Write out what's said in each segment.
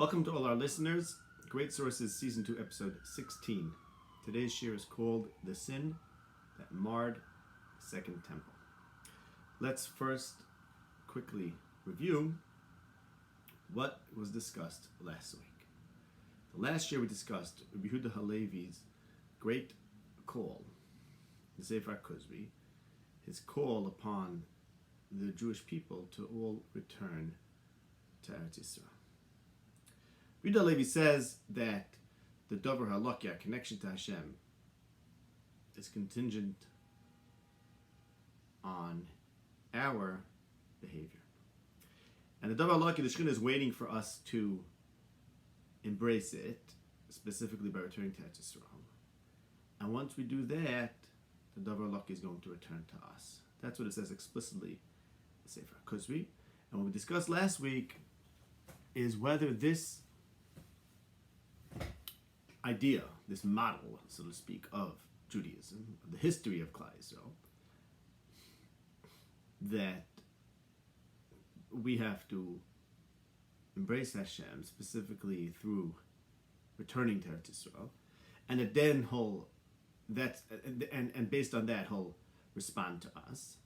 Welcome to all our listeners. Great Sources Season 2, Episode 16. Today's shir is called The Sin That Marred the Second Temple. Let's first quickly review what was discussed last week. The last year we discussed Rabbi Yehuda Halevi's great call, the Sefer Kuzvi, his call upon the Jewish people to all return to Eretz Yisrael. Yehuda Halevi says that the Dover Halakya, connection to Hashem, is contingent on our behavior. And the Dover Halakya, the Shekhinah, is waiting for us to embrace it, specifically by returning to Eretz Yisrael. And once we do that, the Dover Halakya is going to return to us. That's what it says explicitly in the Sefer Kuzvi. And what we discussed last week is whether this idea, this model, so to speak, of Judaism, of the history of Klal Yisrael, that we have to embrace Hashem specifically through returning to Eretz Yisrael, and that then and based on that, he'll respond to us.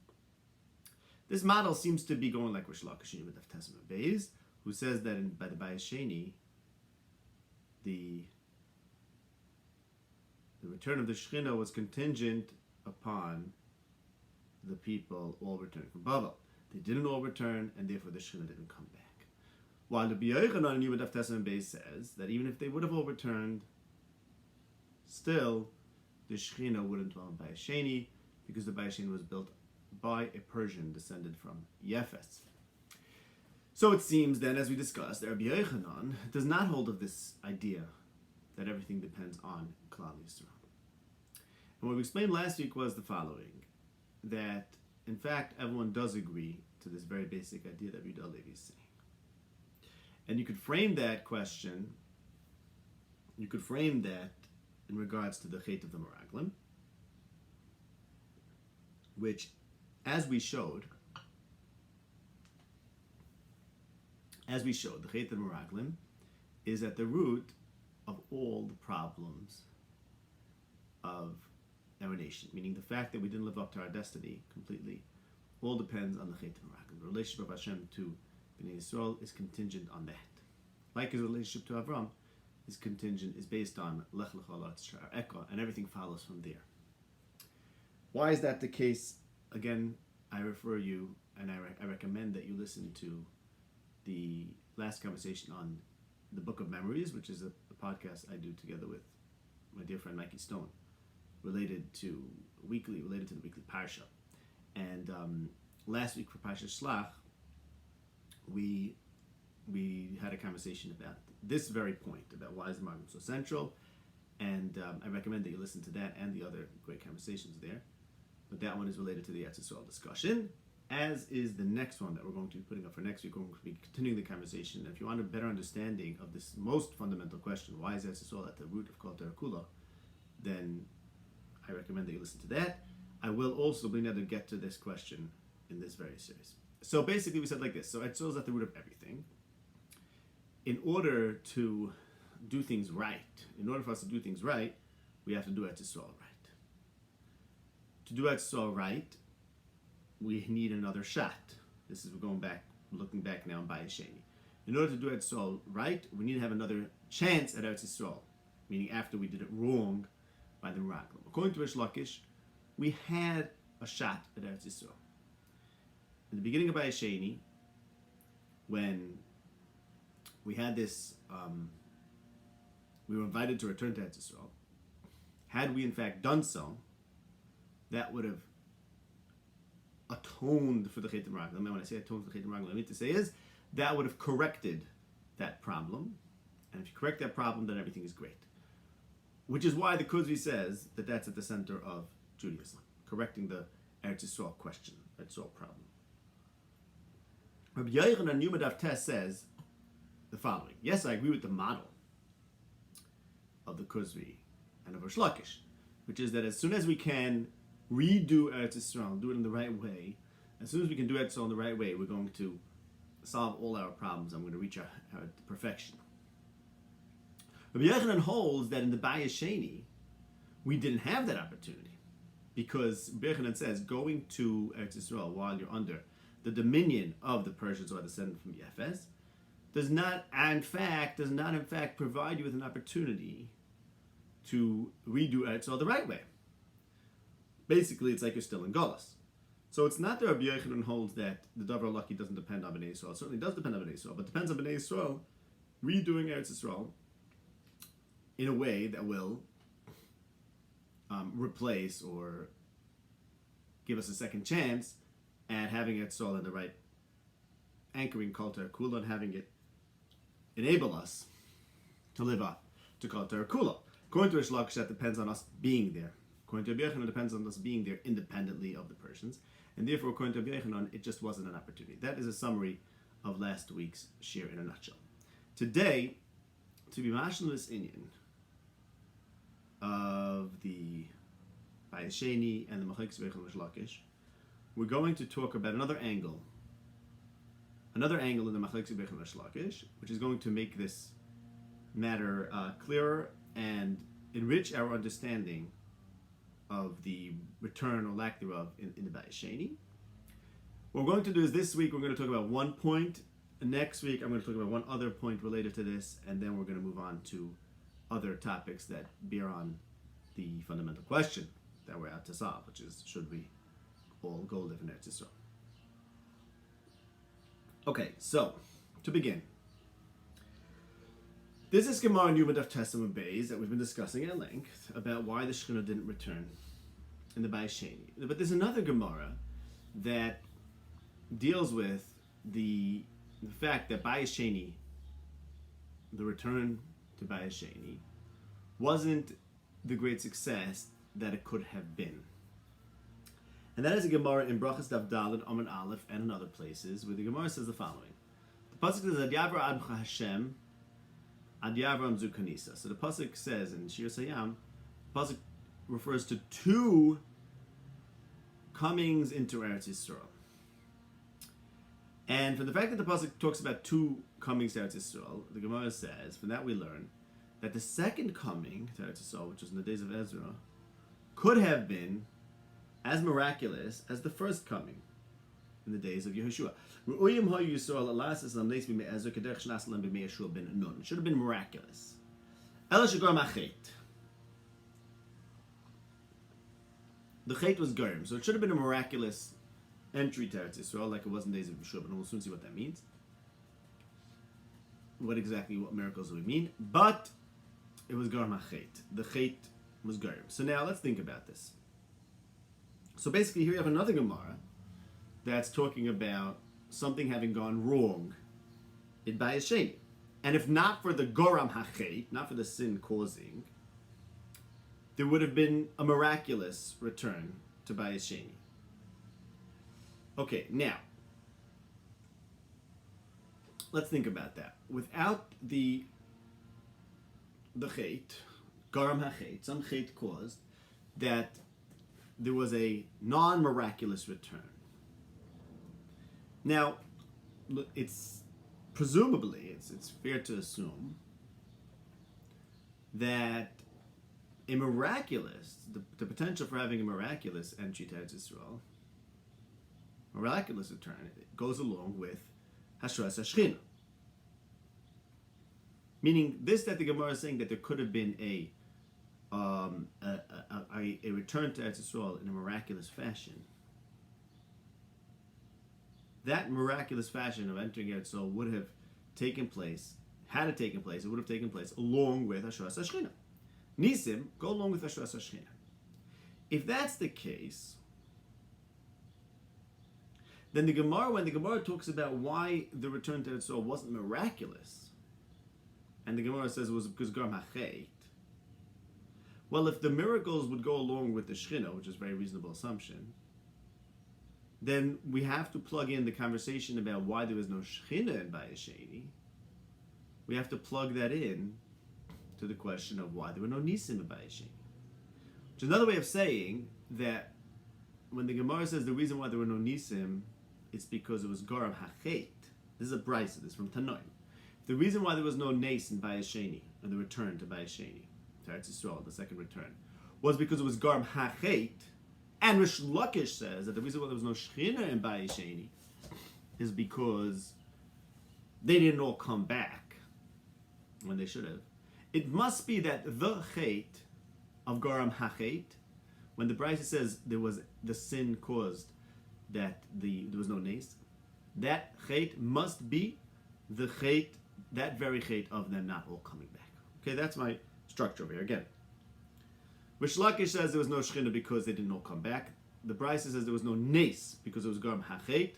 This model seems to be going like Rish Lakish with Testament Beis, who says that by the Bayis Sheni, the return of the Shekhinah was contingent upon the people all returning from Babel. They didn't all return, and therefore the Shekhinah didn't come back. While the B'Yochanan in Yud Testament Beis says that even if they would have all returned, still the Shekhinah wouldn't dwell in Bayis Sheni, because the Bayis Sheni was built by a Persian descended from Yefes. So it seems then, as we discussed, that Rabbi Yehoshua does not hold of this idea that everything depends on Klal Yisrael. And what we explained last week was the following, that in fact everyone does agree to this very basic idea that Yehuda Halevi is saying. And you could frame that question, in regards to the Chet of the Meraglim, which, as we showed, the Chet of the Meraglim is at the root of all the problems of our nation, meaning the fact that we didn't live up to our destiny completely, all depends on the Chet of the Meraglim. The relationship of Hashem to Bnei Yisrael is contingent on that. Like his relationship to Avram is based on Lech Lecha La'aretz Eka, and everything follows from there. Why is that the case? Again, I refer you, and I recommend that you listen to the last conversation on the Book of Memories, which is a podcast I do together with my dear friend Mikey Stone, related to the weekly Parsha. And last week for Parsha Shlach, we had a conversation about this very point, about why is the Meraglim so central, and I recommend that you listen to that and the other great conversations there. But that one is related to the Eretz Yisrael discussion, as is the next one that we're going to be putting up for next week. We're going to be continuing the conversation. And if you want a better understanding of this most fundamental question, why is Eretz Yisrael at the root of Kol Torah Kula, then I recommend that you listen to that. I will also be able to get to this question in this very series. So basically we said like this. So Eretz Yisrael is at the root of everything. In order to do things right, we have to do Eretz Yisrael right. To do Eretz Yisrael right, we need another shot. This is looking back now in Bayis Sheni. In order to do Eretz Yisrael right, we need to have another chance at Eretz Yisrael, meaning after we did it wrong by the Meraglim. According to Rish Lakish, we had a shot at Eretz Yisrael. In the beginning of Bayis Sheni, when we had this, we were invited to return to Eretz Yisrael. Had we in fact done so, that would have atoned for the Chet of the Meraglim. And when I say atoned for the Chet of the Meraglim, what I mean to say is that would have corrected that problem. And if you correct that problem, then everything is great. Which is why the Kuzvi says that that's at the center of Judaism, correcting the Eretz Yisrael question, Eretz Yisrael problem. Rabbi Yehoshua Yuma Daf Tes says the following. Yes, I agree with the model of the Kuzvi and of Rish Lakish, which is that as soon as we can redo Eretz Yisrael, do it in the right way, as soon as we can do Eretz Yisrael in the right way, we're going to solve all our problems and we're going to reach our perfection. Rabbi Yochanan holds that in the Bayis Sheni, we didn't have that opportunity. Because Rabbi Yochanan says, going to Eretz Yisrael while you're under the dominion of the Persians who are descended from Yefes, does not in fact provide you with an opportunity to redo Eretz Yisrael the right way. Basically, it's like you're still in Golas. So it's not that Rabbi Yochanan holds that the Davar Lucky doesn't depend on Bnei Yisrael. It certainly does depend on Bnei Yisrael, but depends on Bnei Yisrael redoing Eretz Yisrael in a way that will replace or give us a second chance at having Eretz Yisrael in the right anchoring Kol Torah Kula and having it enable us to live up to Kol Torah Kula. According to Rish Lakish, that depends on us being there. According to Rabbi Yochanan, it depends on us being there independently of the Persians. And therefore, according to Rabbi Yochanan, it just wasn't an opportunity. That is a summary of last week's shir in a nutshell. Today, to be mashal this inyan of the Bayis Sheni and the Machlekes Rish Lakish, we're going to talk about another angle in the Machlekes Rish Lakish, which is going to make this matter clearer and enrich our understanding of the return or lack thereof in the Bayis Sheni. What we're going to do is this week we're going to talk about one point. Next week I'm going to talk about one other point related to this, and then we're going to move on to other topics that bear on the fundamental question that we're out to solve, which is, should we all go live in Eretz Yisrael? Okay, so to begin, this is Gemara in Yuma Daf Testament Beis that we've been discussing at length about why the Shekhinah didn't return in the Bayis Sheni. But there's another Gemara that deals with the fact that Bayis Sheni, the return to Bayis Sheni, wasn't the great success that it could have been. And that is a Gemara in Brachas Daf Daled, Amud Aleph, and in other places, where the Gemara says the following. The Pasuk says, Ad Yavra Adcha Hashem, Ad Yavram Zukanisa. So the Pasuk says in Shir Sayam, the Pasuk refers to two comings into Eretz Yisrael. And from the fact that the Pasuk talks about two comings to Eretz Yisrael, the Gemara says, from that we learn, that the second coming to Eretz Yisrael, which was in the days of Ezra, could have been as miraculous as the first coming in the days of Yehoshua. It should have been miraculous. The chait was Gerim, so it should have been a miraculous entry to Eretz Yisrael, like it was in the days of Yehoshua, but we'll soon see what that means. What miracles do we mean? But it was Gerim HaChait. The chait was Gerim. So now let's think about this. So basically here you have another Gemara that's talking about something having gone wrong in Bayis Sheni. And if not for the Goram HaChait, not for the sin causing, there would have been a miraculous return to Bayis Sheni. Okay, now, let's think about that. Without the Chait, Goram HaChait, some Chait caused that there was a non-miraculous return. Now, it's fair to assume that a miraculous, the potential for having a miraculous entry to Eretz Yisrael, miraculous return, it goes along with Hashras HaShechina. Meaning this, that the Gemara is saying that there could have been a return to Eretz Yisrael in a miraculous fashion. That miraculous fashion of entering Eretz Yisrael would have taken place, it would have taken place along with Hashras HaShechina. Nisim go along with Hashras HaShechina. If that's the case, then when the Gemara talks about why the return to Eretz Yisrael wasn't miraculous, and the Gemara says it was because Goram HaChait, well, if the miracles would go along with the Shechina, which is a very reasonable assumption, then we have to plug in the conversation about why there was no Shechina in Bayis Sheni. We have to plug that in to the question of why there were no Nisim in Bayis Sheni. Which is another way of saying that when the Gemara says the reason why there were no Nisim, it's because it was Goram HaChait. This is a brisa, this is from Tanoim. The reason why there was no nace in Bayis Sheni, and the return to Bayis Sheni, to Eretz Yisrael, the second return, was because it was Garm HaChet, and Rish Lakish says that the reason why there was no Shechina in Bayis Sheni is because they didn't all come back when they should have. It must be that the Chet of Garm HaChet, when the Brisa says there was the sin caused that there was no nace, that Chet must be the Chet, that very Chet of them not all coming back. Okay, that's my structure over here. Again, Rish Lakish says there was no Shechina because they didn't all come back. The Brisa says there was no nace because it was Garm HaChet.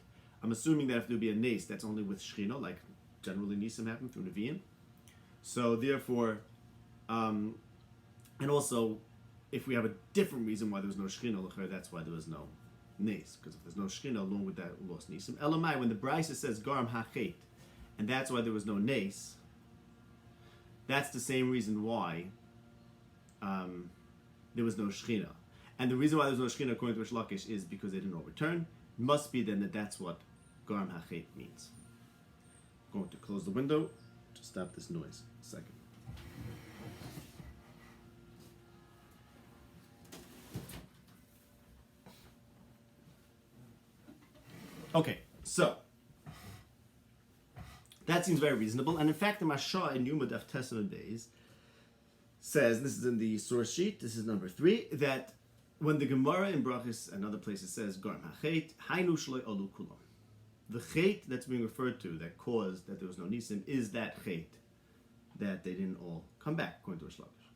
I'm assuming that if there would be a nace, that's only with Shechina, like generally Nisim happen through Nevi'im. So therefore, and also, if we have a different reason why there was no Shechina, that's why there was no nace. Because if there's no Shechina, along with that, we lost Nisim. Elamai, when the Brisa says Garm HaChet, and that's why there was no nace, that's the same reason why there was no Shechina. And the reason why there was no Shechina, according to Rish Lakish, is because they didn't all return. It must be then that that's what Garm HaChet means. I'm going to close the window to stop this noise. A second. Okay, so that seems very reasonable, and in fact, the Mashah in Yuma Daf Tesla Days says, this is in the source sheet, this is number 3, that when the Gemara in Brachis and other places says Garm HaChet, Hainu Shloi Olu Kulam. The Chet that's being referred to that caused that there was no Nisim is that Chet that they didn't all come back, according to Rish Lakish.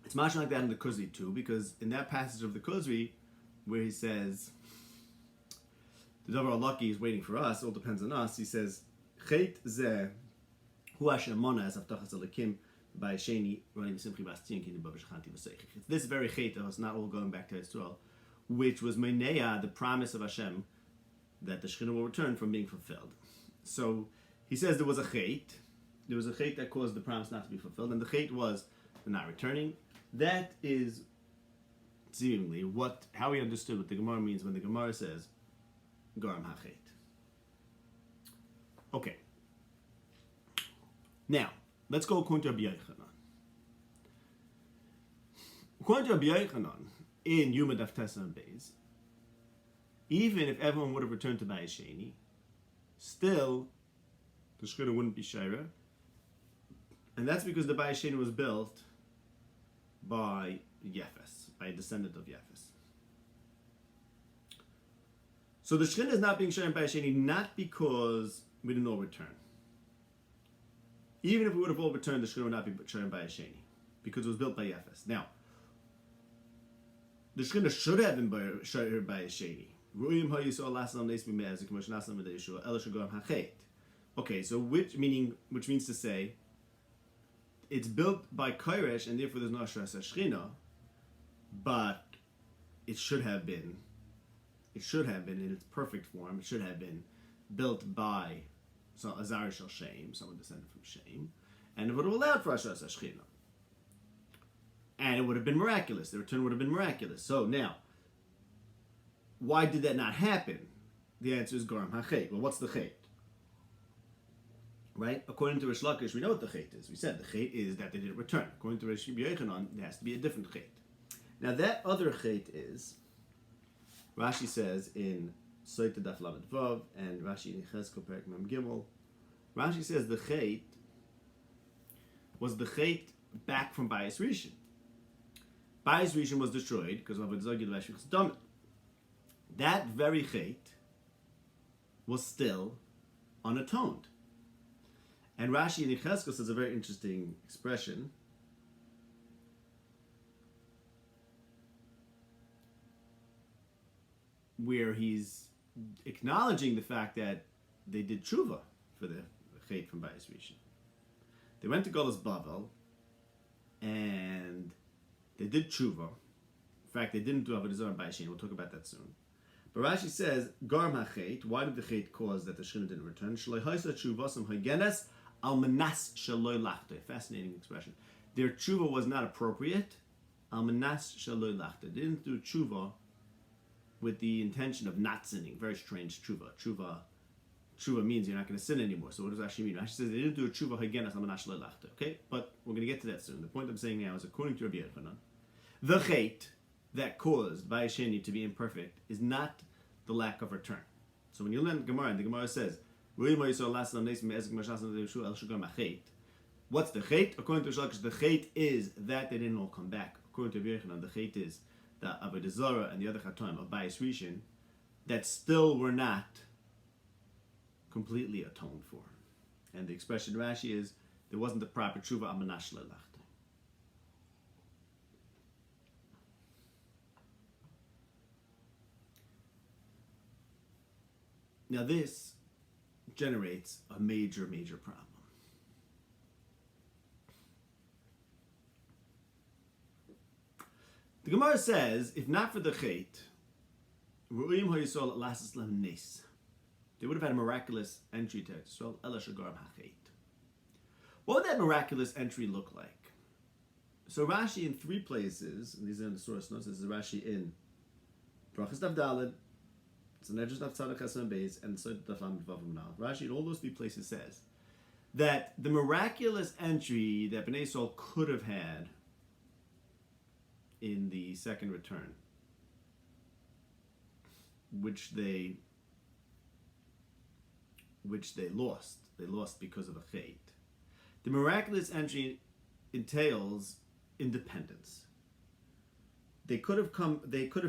It's much like that in the Kuzri too, because in that passage of the Kuzri where he says the Davar Lucky is waiting for us, it all depends on us, he says Chet zeh hu asher mona as avtachas alekim by Sheni running Simchi Bastion Kini Babash Khanti Vasech. It's this very Chet that was not all going back to Israel, which was Meinea, the promise of Hashem that the Shekhinah will return from being fulfilled. So he says there was a Chet that caused the promise not to be fulfilled, and the Chet was the not returning. That is seemingly how he understood what the Gemara means when the Gemara says Garm HaChet. Okay. Now, let's go according to Rabbi Yochanan. According to Rabbi Yochanan, in Yuma Daf Tesam Beis, even if everyone would have returned to Bayis Sheni, still the Shekhinah wouldn't be Shaira, and that's because the Bayis Sheni was built by Yefes, by a descendant of Yefes. So the Shekhinah is not being Shaira in Bayis Sheni not because we didn't all return. Even if we would have all returned, the Shekhinah would not be Shaira in Bayis Sheni because it was built by Yefes. Now, the Shekhinah should have been Shaira by Sheni. Okay, so which means to say it's built by Koresh and therefore there's no Ashras Shechina, but it should have been in its perfect form. It should have been built by Azar Shel Shem, someone descended from Shem, and it would have allowed for Ashras Shechina. And it would have been miraculous. The return would have been miraculous. So now, why did that not happen? The answer is Garm HaChet. Well, what's the Chet? Right? According to Rish Lakish, we know what the Chet is. We said the Chet is that they didn't return. According to Rish Yochanan, it has to be a different Chet. Now that other Chet is, Rashi says in Soita Daf Lamed Vav and Rashi in Cheskel Perek Mem Gimel, Rashi says the Chet was the Chet back from Bayis Rishon. Bayis Rishon was destroyed because of Avodah Zarah. That very Chet was still unatoned. And Rashi in Yechezkel says a very interesting expression. Where he's acknowledging the fact that they did tshuva for the Chet from Bayis Rishon. They went to Golas Bavel and they did tshuva. In fact, they didn't do Avodah Zarah and Bayis Sheni. We'll talk about that soon. But Rashi says, Garm HaChet, why did the Chet cause that the Shekhinah didn't return? Shloi haisa tshuvasam hagenes al manas shaloi lachte. Fascinating expression. Their tshuva was not appropriate. Al manas shaloi lachte. They didn't do tshuva with the intention of not sinning. Very strange tshuva. Tshuva Tshuva means you're not going to sin anymore. So what does Rashi mean? Rashi says they didn't do a tshuva hagenas lamanash lelachta. Okay, but we're going to get to that soon. The point I'm saying now is, according to Rabbi Yochanan, the chait that caused Bayis Sheni to be imperfect is not the lack of return. So when you learn Gemara, and the Gemara says, what's the chait? According to Shlokish, the chait is that they didn't all come back. According to Rabbi Yochanan, the chait is the Avodah Zarah and the other chatoim of Bayis Rishon that still were not completely atoned for. And the expression Rashi is, there wasn't the proper tshuva amanash lelachta. Now this generates a major, major problem. The Gemara says, if not for the chait, ru'im ha'yisol lasas lam nes, they would have had a miraculous entry to Yisrael, ela shagarm ha'chait. What would that miraculous entry look like? So Rashi in 3 places, and these are in the source notes, this is Rashi in Brachas Daf Daled, it's an Edges Daf Tzadok Chesed Beis, and Sod Daf Lamed Vav Munal. Rashi in all those 3 places says that the miraculous entry that Bnei Yisrael could have had in the second return, which they lost. They lost because of a chait. The miraculous entry entails independence. They could have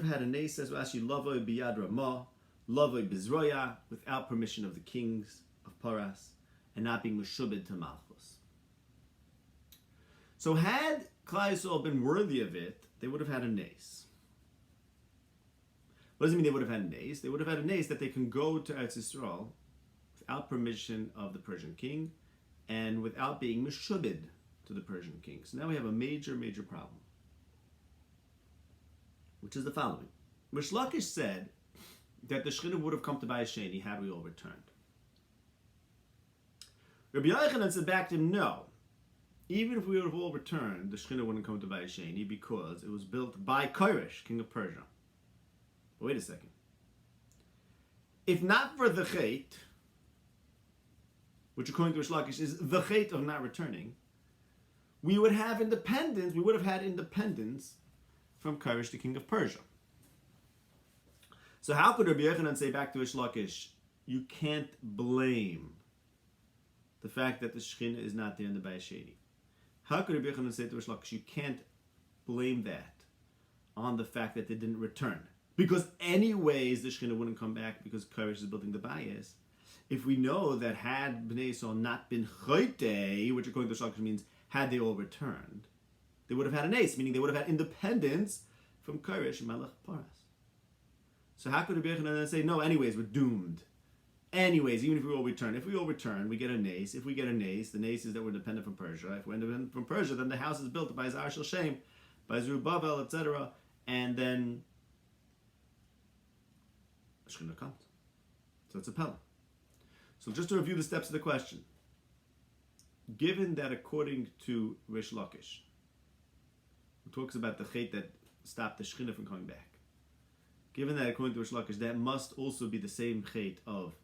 had a nes, as Rashi, lavoi biyad ramah, lavoi bizroya, without permission of the kings of Paras, and not being meshubed to Malchus. So had Klal Yisrael been worthy of it, they would have had a nes. What does it mean they would have had a nes? They would have had a nes that they can go to Eretz Yisrael without permission of the Persian king and without being meshubed to the Persian king. So now we have a major, major problem, which is the following. Rish Lakish said that the Shechina would have come to Bayis Sheni had we all returned. Rabbi Yochanan said back to him, no. Even if we would have all returned, the Shechina wouldn't come to Bayis Sheni because it was built by Cyrus, king of Persia. But wait a second. If not for the chait, which according to Rish Lakish is the chait of not returning, we would have independence. We would have had independence from Cyrus, the king of Persia. So how could Rabbi Yochanan say back to Rish Lakish, you can't blame the fact that the Shechina is not there in the Bayis Sheni? How could Rabbi Yochanan say to Rish Lakish, you can't blame that on the fact that they didn't return? Because anyways, the Shechina wouldn't come back because Cyrus is building the Bayis. If we know that had Bnei Yisrael not been chote, which according to Rish Lakish means had they all returned, they would have had an ace, meaning they would have had independence from Cyrus and Melech Paras. So how could Rabbi Yochanan then say, no, anyways, we're doomed. Anyways, even if we all return, we get a nace. If we get a nace, the nace is that we're dependent from Persia. If we're independent from Persia, then the house is built by Zar Shel Shem, by Zerubbabel, etc. And then Shechina comes. So it's a Pella. So just to review the steps of the question. Given that according to Rish Lakish, who talks about the chait that stopped the Shechina from coming back, given that according to Rish Lakish, that must also be the same chait of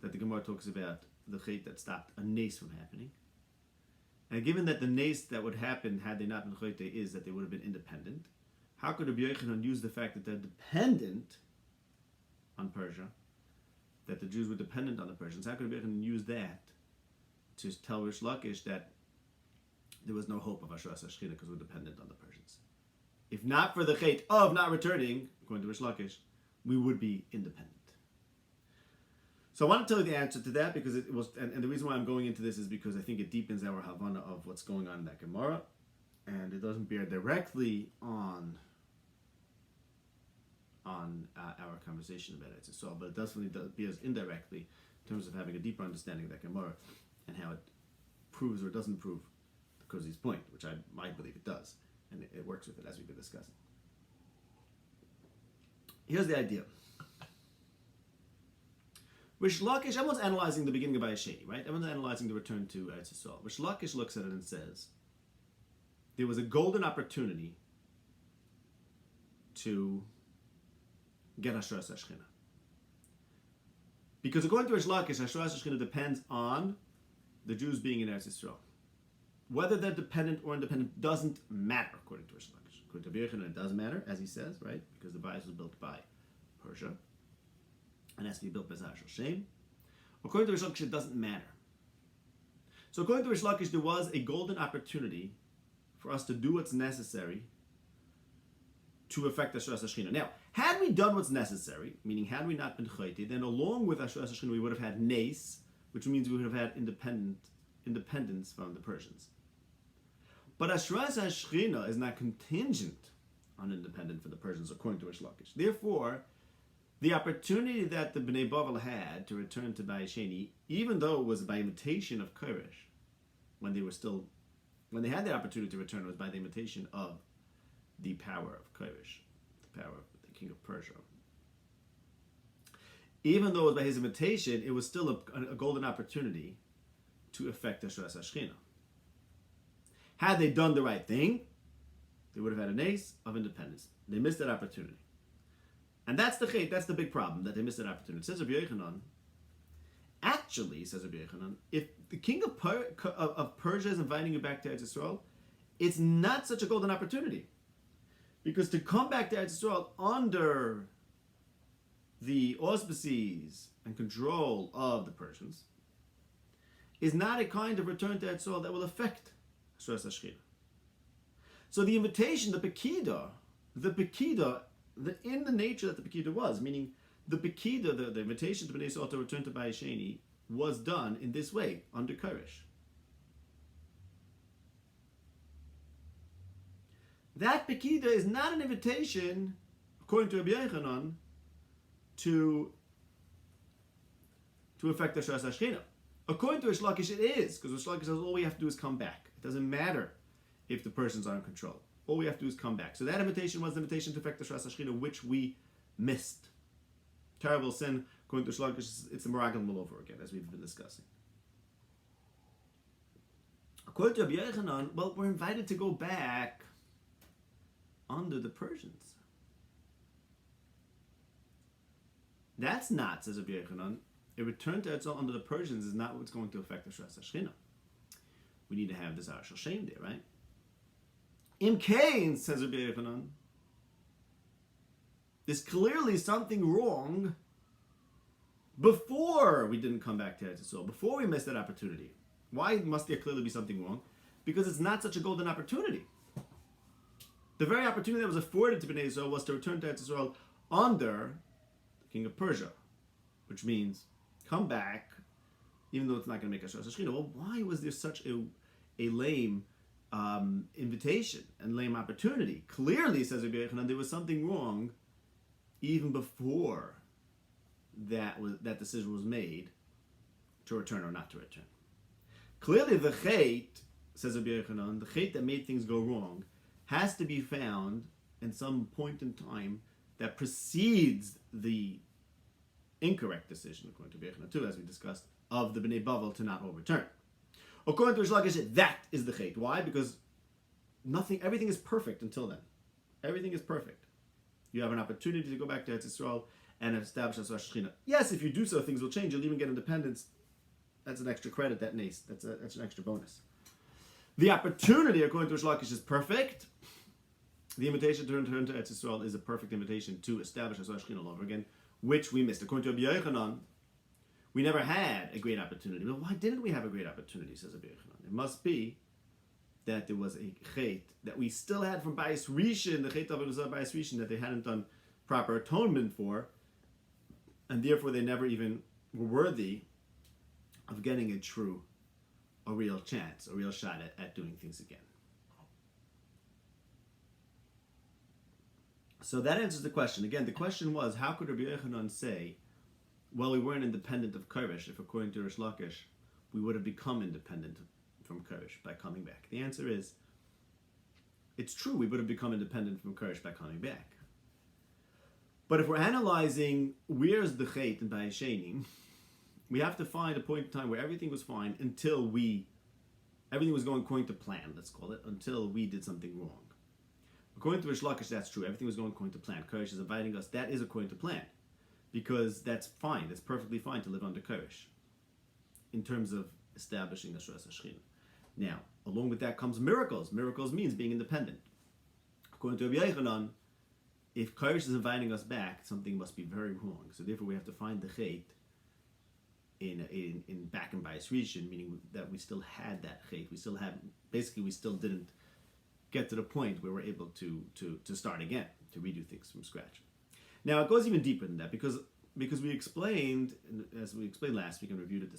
that the Gemara talks about, the chait that stopped a nace from happening. And given that the nace that would happen had they not been chayte is that they would have been independent, how could Rabbi Yochanan use the fact that they're dependent on Persia, that the Jews were dependent on the Persians? How could Rabbi Yochanan use that to tell Rish Lakish that there was no hope of Ashras HaShechina because we're dependent on the Persians? If not for the chait of not returning, according to Rish Lakish, we would be independent. So I want to tell you the answer to that because it was, and the reason why I'm going into this is because I think it deepens our Havana of what's going on in that Gemara, and it doesn't bear directly on our conversation about it. So, but it definitely bears indirectly in terms of having a deeper understanding of that Gemara and how it proves or doesn't prove the Kozi's point, which I might believe it does, and it works with it as we've been discussing. Here's the idea. Rish Lakish, everyone's analyzing the beginning of Bayis Sheni, right? Everyone's analyzing the return to Eretz Yisrael. Rish Lakish looks at it and says, there was a golden opportunity to get Ashras HaShechina. Because according to Rish Lakish, Hashras Shechina depends on the Jews being in Eretz Yisrael. Whether they're dependent or independent doesn't matter, according to Rish Lakish. According to Yehoshua, it does matter, as he says, right? Because the Bias was built by Persia and has to be built by Zar Shem. According to Rish Lakish, it doesn't matter. So according to Rish Lakish, there was a golden opportunity for us to do what's necessary to affect Hashras Hashchina. Now, had we done what's necessary, meaning had we not been Chayti, then along with Hashras Hashchina we would have had Nes, which means we would have had independence from the Persians. But Hashras Hashchina is not contingent on independence from the Persians, according to Rish Lakish. Therefore, the opportunity that the Bnei Bavel had to return to Bayis Sheni, even though it was by invitation of Cyrus, when they had the opportunity to return, it was by the invitation of the power of Cyrus, the power of the king of Persia. Even though it was by his invitation, it was still a golden opportunity to effect Hashras Hashchina. Had they done the right thing, they would have had an ace of independence. They missed that opportunity. And that's the chait, that's the big problem, that they missed that opportunity. It says Rabbi Yochanan, actually, says Rabbi Yochanan, if the king of Persia is inviting you back to Eretz Yisrael, it's not such a golden opportunity. Because to come back to Eretz Yisrael under the auspices and control of the Persians is not a kind of return to Eretz Yisrael that will affect Hashras Hashchina. So the invitation, the Pekida, in the nature that the Pekida was, meaning the Pekida, the invitation to Bnei Yisrael to return to Bayis Sheni was cyrus in this way, under Cyrus. That Pekida is not an invitation, according to Rabbi Yochanan, to affect the Hashras Hashchina. According to Rish Lakish, it is, because Rish Lakish says all we have to do is come back. It doesn't matter if the Persians are in control. All we have to do is come back. So that invitation was the invitation to affect the Hashras Hashchina, which we missed. Terrible sin. According to Rish Lakish, it's a miraculous all over again, as we've been discussing. According to Rabbi Yochanan, well, we're invited to go back under the Persians. That's not, says Rabbi Yochanan, a return to Eretz under the Persians is not what's going to affect the Hashras Hashchina. We need to have the Zar Shem there, right? Im Kain, says Rabbi Yochanan, there's clearly something wrong before we didn't come back to Eretz Yisrael, before we missed that opportunity. Why must there clearly be something wrong? Because it's not such a golden opportunity. The very opportunity that was afforded to Bnei Yisrael was to return to Eretz Yisrael under the king of Persia, which means come back, even though it's not going to make Hashras Hashchina. Well, why was there such a lame invitation and lame opportunity? Clearly, says Rabbi Yochanan, there was something wrong even before that decision was made to return or not to return. Clearly, the chait, says Rabbi Yochanan, the chait that made things go wrong has to be found in some point in time that precedes the incorrect decision, according to Rabbi Yochanan too, as we discussed, of the Bnei Bavel to not overturn. According to Rish Lakish, that is the chait. Why? Because everything is perfect until then. Everything is perfect. You have an opportunity to go back to Eretz Yisrael and establish a Shechina. Yes, if you do so, things will change. You'll even get independence. That's an extra credit, that's an extra bonus. The opportunity, according to Rish Lakish, is perfect. The invitation to return to Eretz Yisrael is a perfect invitation to establish a Shechina all over again, which we missed. According to Rabbi Yochanan, we never had a great opportunity. But why didn't we have a great opportunity, says Rabbi Yochanan? It must be that there was a chait that we still had from Bayis Rishon, the chait of Bayis Rishon, that they hadn't done proper atonement for, and therefore they never even were worthy of getting a real chance, a real shot at doing things again. So that answers the question. Again, the question was, how could Rabbi Yochanan say, well, we weren't independent of Cyrus, if according to Rish Lakish, we would have become independent from Cyrus by coming back? The answer is, it's true, we would have become independent from Cyrus by coming back. But if we're analyzing where's the chait in Bayis Sheni, we have to find a point in time where everything was fine until everything was going according to plan, let's call it, until we did something wrong. According to Rish Lakish, that's true. Everything was going according to plan. Cyrus is inviting us. That is according to plan. because that's fine. It's perfectly fine to live under Koresh in terms of establishing Ashras HaShechina. Now, along with that comes miracles. Miracles means being independent. According to Rabbi Yehoshua, if Koresh is inviting us back, something must be very wrong. So therefore, we have to find the chait in back in Bayis Rishon, meaning that we still had that chait. We still didn't get to the point where we're able to start again, to redo things from scratch. Now it goes even deeper than that because we explained, as we explained last week and reviewed it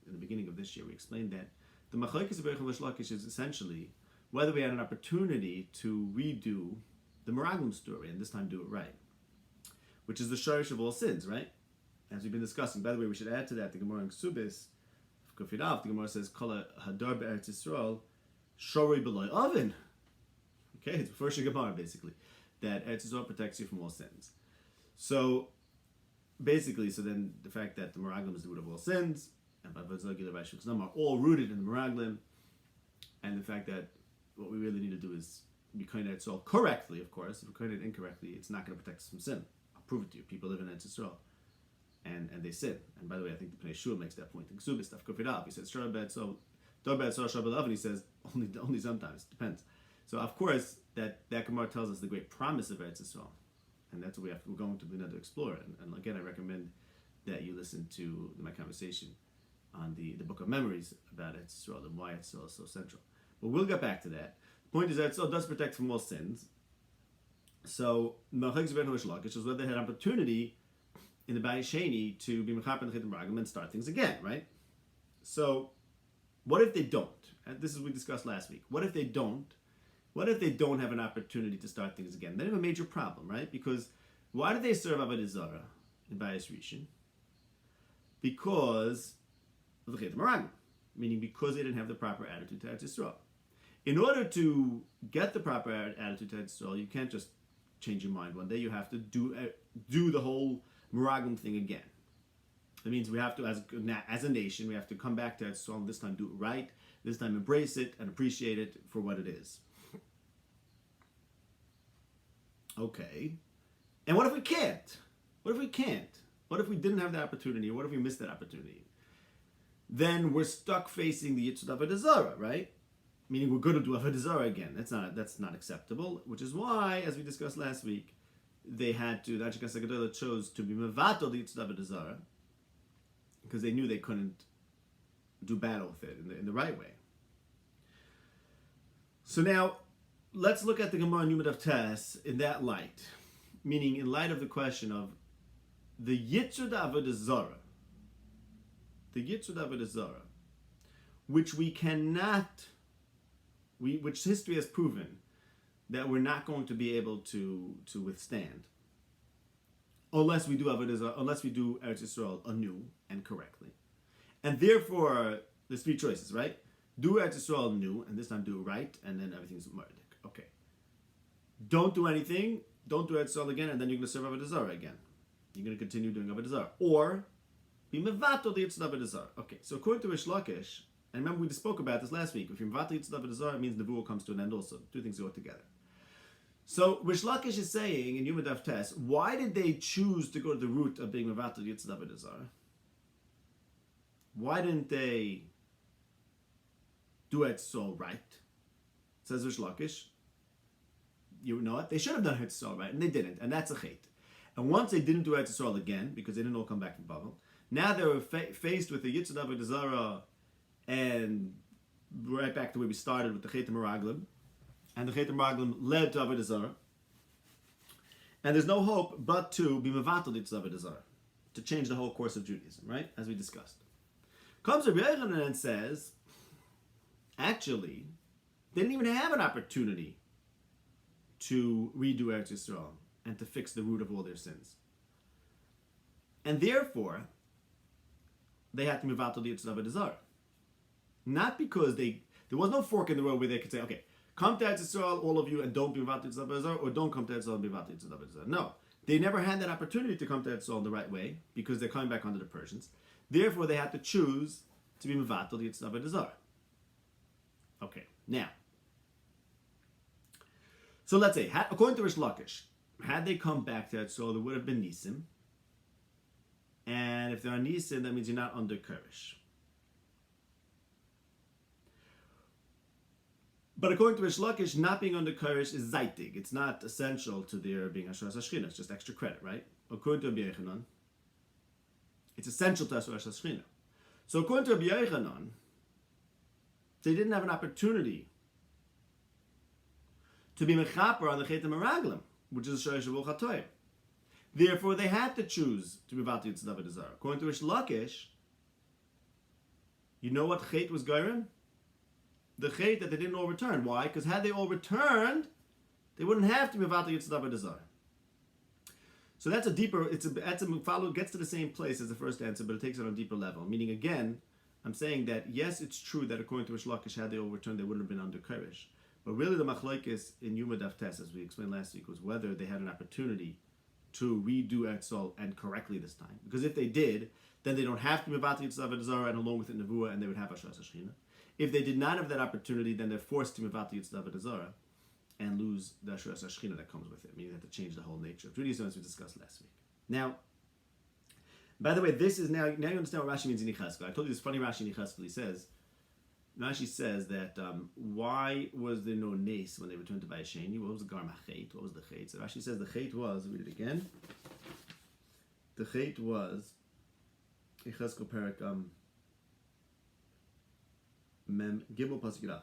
in the beginning of this year, we explained that the machlokes of Eichel Lakish is essentially whether we had an opportunity to redo the Meraglim story and this time do it right, which is the shorish of all sins, right? As we've been discussing. By the way, we should add to that the Gemara in Ksubis, the Gemara says, Kol hadar be'eretz Yisrael shori b'loy oven. Okay, it's before Gemara basically, that Eretz Yisrael protects you from all sins. So basically, then the fact that the Meraglim is the root of all sins, and are all rooted in the Meraglim, and the fact that what we really need to do is be kind of Eretz Yisrael correctly, of course. If we kind it incorrectly, it's not going to protect us from sin. I'll prove it to you. People live in Eretz Yisrael, and they sin. And by the way, I think the Pnei Shua makes that point in Ksubis stuff. He says, and he says, only sometimes, depends. So of course, that Gemara tells us the great promise of Eretz Yisrael. And that's what we're going to be able to explore. And again, I recommend that you listen to my conversation on the Book of Memories about Eretz Yisrael and why Eretz Yisrael is so central. But we'll get back to that. The point is that Eretz Yisrael does protect from all sins. So, which is where they had opportunity in the Bayis Sheni to be mechaper and chitim ragim and start things again, right? So, what if they don't? And this is what we discussed last week. What if they don't? What if they don't have an opportunity to start things again? They have a major problem, right? Because why did they serve Avodah Zarah in Bayis Rishon? Because of the chitim ragim, meaning because they didn't have the proper attitude to Eretz Yisrael. In order to get the proper attitude to Eretz Yisrael, you can't just change your mind one day. You have to do the whole Meraglim thing again. That means we have to, as a nation, we have to come back to Eretz Yisrael and this time do it right. This time embrace it and appreciate it for what it is. Okay. And what if we can't? What if we can't? What if we didn't have that opportunity? Or what if we missed that opportunity? Then we're stuck facing the Yitzhak Avodah Zarah, right? Meaning we're going to do Avodah Zarah again. That's not acceptable. Which is why, as we discussed last week, they had to, the Anshe Knesset Gedolah chose to be mevatel the Yitzhak Avodah Zarah because they knew they couldn't do battle with it in the right way. So now, let's look at the Gemara in Yuma Daf Tes in that light, meaning in light of the question of the Yitzhak Avodah Zarah, which we cannot, which history has proven that we're not going to be able to withstand, unless we do Avodah Zarah, unless we do Eretz Yisrael anew and correctly. And therefore, there's three choices, right? Do Eretz Yisrael anew, and this time do it right, and then everything's murdered. Okay. Don't do anything, don't do Eretz Yisrael again, and then you're going to serve Avodah Zarah again. You're going to continue doing Avodah Zarah. Or, be mevatel the Yitzhak Avodah Zarah. Okay, so according to Rish Lakish, and remember we spoke about this last week, if you're mevatel Yitzhak Avodah Zarah, it means Nevuah comes to an end also. Two things go together. So Rish Lakish is saying in Yuma Daf Tes, why did they choose to go to the route of being mevatel Yitzhak Avodah Zarah? Why didn't they do it so right? Says Rish Lakish. You know what? They should have done it so right, and they didn't, and that's a chait. And once they didn't do Eretz Yisrael again, because they didn't all come back from Babel, now they were faced with the Yitzhak Avodah Zarah, and right back to where we started with the Chet Meraglim, and the Chet Meraglim led to Avodah Zarah, and there's no hope but to be mevatel Yitzhak Avodah Zarah, to change the whole course of Judaism, right? As we discussed. Comes Rabbi Yehoshua and says, actually, they didn't even have an opportunity to redo Eretz Yisrael and to fix the root of all their sins. And therefore, they had to move out to the Yitzhak Avodah Zarah. Not because there was no fork in the road where they could say, okay, come to Eretz Yisrael, all of you, and don't be Mevatel Yitzhak Avodah Zarah, or don't come to Eretz Yisrael and be Mevatel Yitzhak Avodah Zarah. No. They never had that opportunity to come to Eretz Yisrael the right way, because they're coming back under the Persians. Therefore, they had to choose to be Mevatel Yitzhak Avodah Zarah. Okay, now, so let's say, according to Rish Lakish, had they come back to Eretz Yisrael, there would have been Nisim, And if they're on Nisan, that means you're not under Kirish. But according to Rish Lakish, not being under Kirish is Zaitig. It's not essential to their being Hashras Hashchina. It's just extra credit, right? According to Rabbi Yochanan, it's essential to Hashras Hashchina. So according to Rabbi Yochanan, they didn't have an opportunity to be mechaper on the Chet HaMeraglim, which is a Shorish Shavul Chatoim. Therefore, they had to choose to be about the Yitzhak Avodah Zarah. According to Rish Lakish, you know what Chet was Gairin? The Chet that they didn't all return. Why? Because had they all returned, they wouldn't have to be about the Yitzhak Avodah Zarah. So that's a deeper, gets to the same place as the first answer, but it takes it on a deeper level. Meaning, again, I'm saying that, yes, it's true that according to Rish Lakish, had they all returned, they wouldn't have been under Kirish. But really the machlokes in Yuma Daf Tes, as we explained last week, was whether they had an opportunity to redo Etzol and correctly this time. Because if they did, then they don't have to move out to Yitzhak Avodah Zarah and along with it Nevuah, and they would have Hashras Hashchina. If they did not have that opportunity, then they're forced to move out to Yitzhak Avodah Zarah and lose the Hashras Hashchina that comes with it. Meaning they have to change the whole nature of Judaism, as we discussed last week. Now, by the way, this is now you understand what Rashi means in Yechezkel. I told you this funny Rashi in Yechezkel. He says, Rashi says that why was there no nes when they returned to Vayesheni? What was the Garma Chet? What was the Chet? So Rashi says the Chet was, read it again. The Chet was Yechezkel Perek Mem Gimel Pasuk Yud.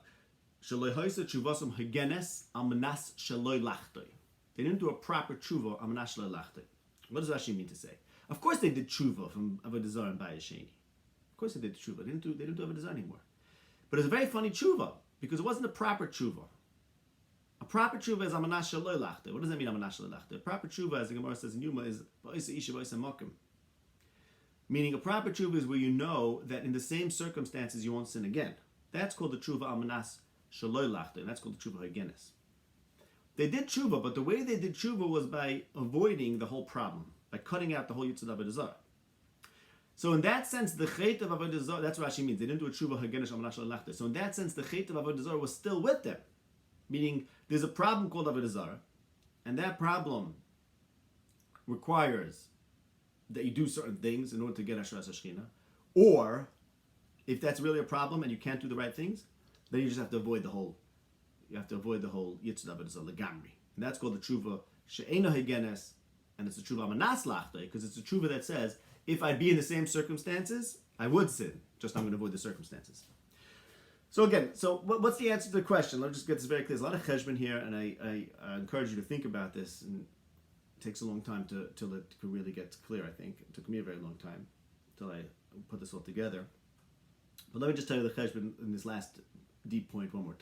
Shaloi Hoysa Chuvasum Hagenes Almanas Shaloi Lachtoi. They didn't do a proper tshuva Almanas Shaloi Lachtoi. What does Rashi mean to say? Of course they did tshuva from Avodah Zarah and Vayesheni. Of course they did tshuva. They didn't do Avodah Zarah anymore. But it's a very funny tshuva, because it wasn't a proper tshuva. A proper tshuva is Amanas Shaloi Lachtoi. What does that mean, Amanas Shaloi Lachtoi? A proper tshuva, as the Gemara says in Yuma, is Ba'isa Isha Ba'isa Mokim. Meaning a proper tshuva is where you know that in the same circumstances you won't sin again. That's called the tshuva Amanas Shaloi Lachtoi, and that's called the tshuva Hagenes. They did tshuva, but the way they did tshuva was by avoiding the whole problem, by cutting out the whole Yitzhak Avodah Zarah. So in that sense, the Chet of Avodah Zarah, that's what Rashi means. They didn't do a tshuva Hagenesh Amanash Lachtoi. So in that sense, the Chet of Avodah Zarah was still with them. Meaning, there's a problem called Avodah Zarah, and that problem requires that you do certain things in order to get Hashras Hashchina. Or, if that's really a problem and you can't do the right things, then you just have to avoid the whole Yitzhak Avodah Zarah, Legamri. And that's called the tshuva She'ena Hagenes, and it's a tshuva Amanas Lachtoi, because it's a tshuva that says, if I'd be in the same circumstances, I would sin. Just I'm going to avoid the circumstances. So again, what's the answer to the question? Let's just get this very clear. There's a lot of cheshbon here, and I encourage you to think about this. And it takes a long time till it really gets clear, I think. It took me a very long time till I put this all together. But let me just tell you the cheshbon in this last deep point one more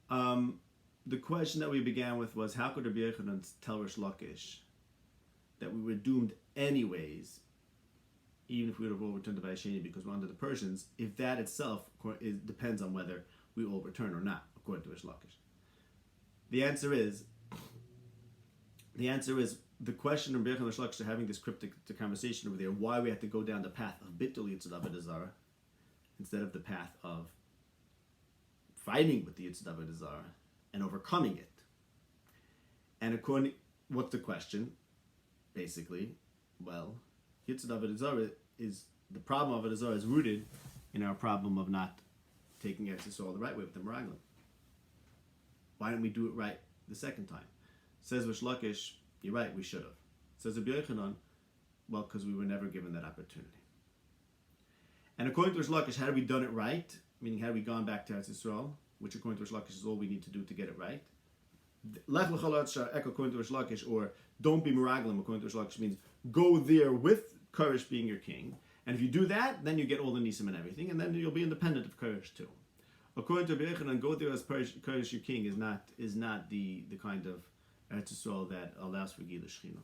time. The question that we began with was, how could Rabbi Yochanan tell Rish Lakish that we were doomed anyways, even if we would have all returned to Vayesheni because we're under the Persians, if that itself depends on whether we all return or not, according to Rish Lakish. The answer is the question of Rabbi Yochanan and Rish Lakish are having this cryptic conversation over there, why we have to go down the path of Bittul Yitzhak Avodah Zarah instead of the path of fighting with the Yitzhak Avodah Zarah and overcoming it. And what's the question? Basically, well, Yitzhak Avodah Zarah is, the problem of Avodah Zarah is rooted in our problem of not taking Eretz Yisrael the right way with the Meraglim. Why didn't we do it right the second time? Says Rish Lakish, you're right, we should have. Says Rabbi Yochanan, well, because we were never given that opportunity. And according to Rish Lakish, had we done it right, meaning had we gone back to Eretz Yisrael, which according to Rish Lakish is all we need to do to get it right, Lech l'chol Eretz Yisrael, according to Rish Lakish, or don't be Meraglim, according to Rish Lakish, means go there with Kirish being your king, and if you do that, then you get all the Nisim and everything, and then you'll be independent of Kirish too. According to Rabbi Yochanan, go there as Kirish your king is not the kind of Eretz Yisrael that allows for Gila Shechina.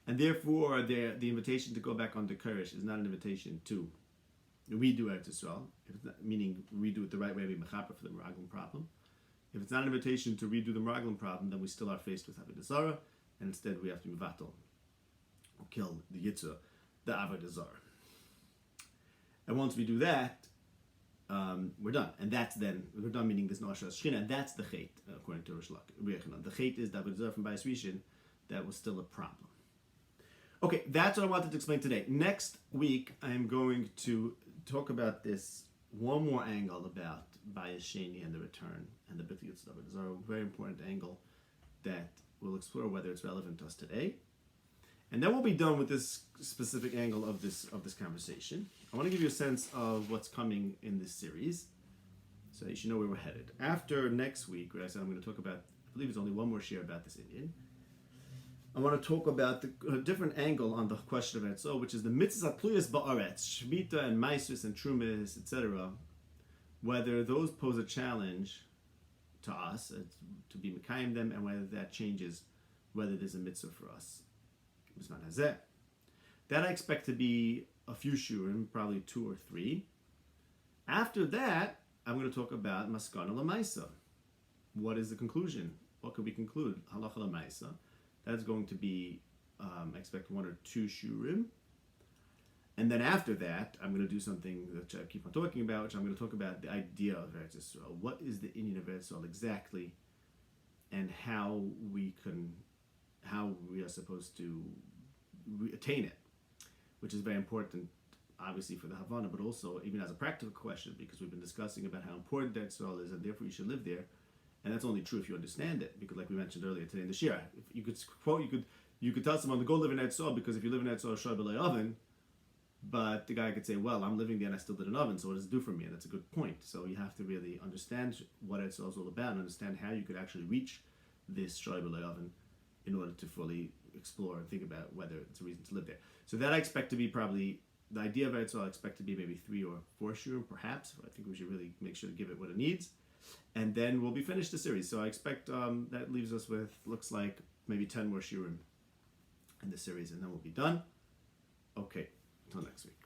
And therefore, the invitation to go back onto Kirish is not an invitation to redo Eretz Yisrael, meaning redo it the right way, be mechaper for the Meraglim problem. If it's not an invitation to redo the Meraglim problem, then we still are faced with Avodah Zarah, and instead we have to mevatel, or kill the Yitzhak, the Avodah Zarah. And once we do that, we're done. And that's then, we're done meaning there's no Hashras Hashchina, and that's the Chet, according to Rish Yochanan. The Chet is the Avodah Zarah from Bayis Rishon, that was still a problem. Okay, that's what I wanted to explain today. Next week, I'm going to talk about this one more angle about Bayis Sheni and the return and the B'tiyut stuff. It is a very important angle that we'll explore whether it's relevant to us today. And then we'll be done with this specific angle of this conversation. I want to give you a sense of what's coming in this series, so you should know where we're headed. After next week, where I said I'm going to talk about, I believe it's only one more share about this Indian, I want to talk about a different angle on the question of Eretz, which is the mitzvahs atluyas ba'aretz, Shemitah and Maisus and Trumas, etc., whether those pose a challenge to us, to be Mekayim them, and whether that changes whether there's a mitzvah for us. That I expect to be a few shurim, probably 2 or 3. After that, I'm going to talk about Maskana Lamaisa. What is the conclusion? What could we conclude? Halacha Lamaisa. That's going to be, I expect 1 or 2 shurim. And then after that, I'm going to do something that I keep on talking about, which I'm going to talk about the idea of Eretz Yisrael. What is the Indian of Eretz Yisrael exactly, and how we are supposed to attain it, which is very important, obviously, for the Havana, but also even as a practical question, because we've been discussing about how important Eretz Yisrael is, and therefore you should live there. And that's only true if you understand it, because like we mentioned earlier today in the Shira, if you could quote, you could tell someone to go live in Eretz Yisrael, because if you live in Eretz Yisrael, shoy b'lei oven, but the guy could say, well, I'm living there and I still did an oven, so what does it do for me? And that's a good point. So you have to really understand what Eretz Yisrael is all about, and understand how you could actually reach this shoy b'lei oven in order to fully explore and think about whether it's a reason to live there. So that I expect to be probably, the idea of Eretz Yisrael I expect to be maybe 3 or 4 shurim, perhaps. I think we should really make sure to give it what it needs. And then we'll be finished the series. So I expect that leaves us with, looks like, maybe 10 more shurim in the series, and then we'll be done. Okay, until next week.